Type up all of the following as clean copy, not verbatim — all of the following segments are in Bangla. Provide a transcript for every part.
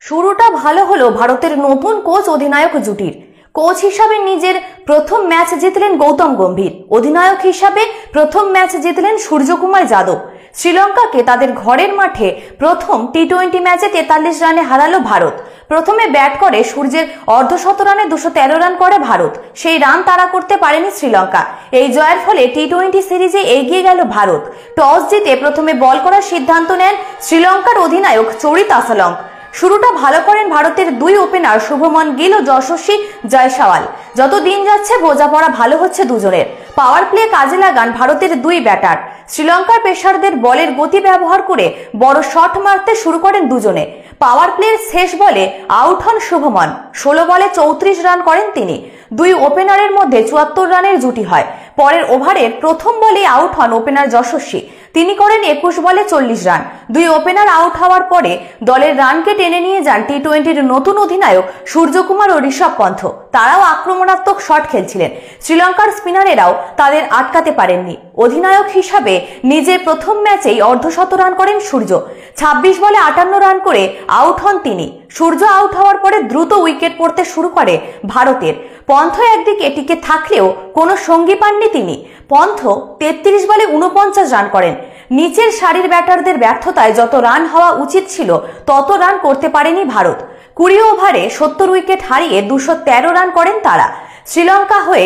শুরুটা ভালো হলো ভারতের নতুন কোচ অধিনায়ক জুটির। কোচ হিসাবে নিজের প্রথম ম্যাচ জিতলেন গৌতম গম্ভীর, অধিনায়ক হিসাবে প্রথম ম্যাচ জিতলেন সূর্যকুমার যাদব। শ্রীলঙ্কাকে তাদের ঘরের মাঠে প্রথম টি-20 ম্যাচে 43 রানে হারালো ভারত। প্রথমে ব্যাট করে সূর্যের অর্ধশত রানে 213 রান করে ভারত। সেই রান তাড়া করতে পারেনি শ্রীলঙ্কা। এই জয়ের ফলে টি-20 সিরিজে এগিয়ে গেল ভারত। টস জিতে প্রথমে বল করার সিদ্ধান্ত নেন শ্রীলঙ্কার অধিনায়ক চরিত আসালঙ্ক। শুরুটা ভালো করেন ভারতের দুই ওপেনার শুভমন গিল ও যশস্বী জয়সওয়াল। যত দিন যাচ্ছে বোঝাপড়া ভালো হচ্ছে দুজনের। পাওয়ার প্লে কাজে লাগান ভারতের দুই ব্যাটার। শ্রীলঙ্কার পেসারদের বলের গতি ব্যবহার করে বড় শট মারতে শুরু করেন দুজনে। পাওয়ার প্লের শেষ বলে আউট হন শুভমন। 16 বলে 34 রান করেন তিনি। দুই ওপেনারের মধ্যে 74 রানের জুটি হয়। পরের ওভারের প্রথম বলে আউট হন ওপেনার যশস্বী। তিনি করেন 21 বলে 40 রান। দুই ওপেনার আউট হওয়ার পরে দলের রানকে টেনে নিয়ে যান টি-20-র নতুন অধিনায়ক সূর্যকুমার ও ঋষভ পন্থ। তারাও আক্রমণাত্মক শট খেলছিলেন। শ্রীলঙ্কার স্পিনারেরাও তাদের আটকাতে পারেননি। অধিনায়ক হিসাবে নিজের প্রথম ম্যাচেই অর্ধশত রান করেন সূর্য। 26 বলে 58 রান করে আউট হন তিনি। সূর্য আউট হওয়ার পরে দ্রুত উইকেট পড়তে শুরু করে ভারতের। পন্থ একদিকে টিকে থাকলেও কোনো সঙ্গী পাননি তিনি। পন্থ 33 বলে 49 রান করেন। নিচের সারির ব্যাটারদের ব্যর্থতায় যত রান হওয়া উচিত ছিল তত রান করতে পারেনি ভারত। 20 ওভারে 70 উইকেট হারিয়ে 213 রান করেন তারা। শ্রীলঙ্কা হয়ে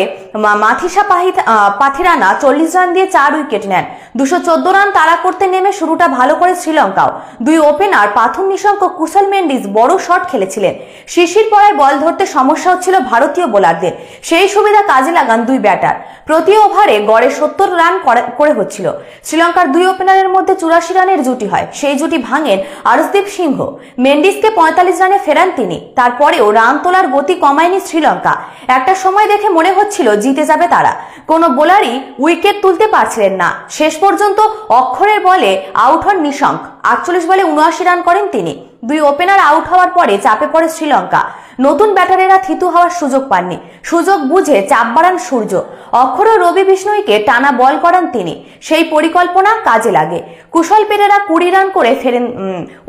মাথিসা পাথিরানা 40 রান দিয়ে 4 উইকেট নেন। 214 রান তাড়া করতে নেমে শুরুটা ভালো করে শ্রীলঙ্কাও। দুই ওপেনার পাথুম নিশঙ্ক ও কুশল মেন্ডিস বড় শট খেলেছিলেন। শিশির পড়ায় বল ধরতে সমস্যা হচ্ছিল ভারতীয় বোলারদের। সেই সুবিধা কাজে লাগান দুই ব্যাটার। প্রতি ওভারে গড়ে 70 রান করে হচ্ছিল। শ্রীলঙ্কার দুই ওপেনারের মধ্যে 84 রানের জুটি হয়। সেই জুটি ভাঙেন আরশদীপ সিংহ। মেন্ডিসকে 45 রানে ফেরান তিনি। তারপরেও রান তোলার গতি কমায়নি শ্রীলঙ্কা। একটা সময় দেখে মনে হচ্ছিল জিতে যাবে তারা। কোনো বোলারই উইকেট তুলতে পারছিলেন না। শেষ পর্যন্ত অক্ষরের বলে আউট হন নিশঙ্ক। 48 বলে 79 রান করেন তিনি। দুই ওপেনার আউট হওয়ার পরে চাপে পড়ে শ্রীলঙ্কা। নতুন ব্যাটারেরা থিতু হওয়ার সুযোগ পাননি। সুযোগ বুঝে চাপ বাড়ান সূর্য। অক্ষর ও রবি বিষ্ণুইকে টানা বল করান তিনি। সেই পরিকল্পনা কাজে লাগে। কুশল পেরেরা 20 রান করে ফেরেন।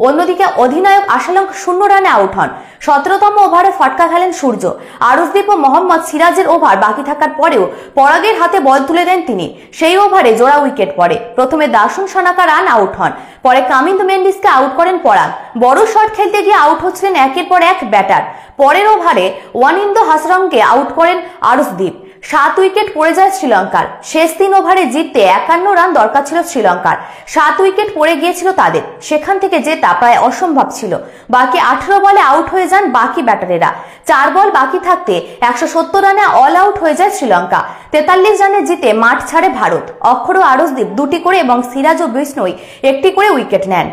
অন্যদিকে অধিনায়ক আশালঙ্ক 0 রানে আউট হন। 17তম ওভারে ফটকা খেলেন সূর্য। আরশদীপ ও মোহাম্মদ সিরাজের ওভার বাকি থাকার পরেও পরাগের হাতে বল তুলে দেন তিনি। সেই ওভারে জোড়া উইকেট পড়ে। প্রথমে দাসুন সানাকা রান আউট হন। পরে কামিন্দ মেন্ডিসকে আউট করেন পরাগ। বড় শট খেলতে গিয়ে আউট হচ্ছিলেন একের পর এক ব্যাটার। পরের ওভারে ওয়ানিন্দো হাসরংকে আউট করেন আরশদীপ। 7 উইকেট পড়ে যায় শ্রীলঙ্কার। শেষ 3 ওভারে জিততে 51 রান দরকার ছিল শ্রীলঙ্কার। 7 উইকেট পড়ে গিয়েছিল তাদের। সেখান থেকে জেতা প্রায় অসম্ভব ছিল। বাকি 18 বলে আউট হয়ে যান বাকি ব্যাটারেরা। 4 বল বাকি থাকতে 170 রানে অল আউট হয়ে যায় শ্রীলঙ্কা। 43 রানে জিতে মাঠ ছাড়ে ভারত। অক্ষর ও আরশদীপ 2টি করে এবং সিরাজ ও বিষ্ণুই 1টি করে উইকেট নেন।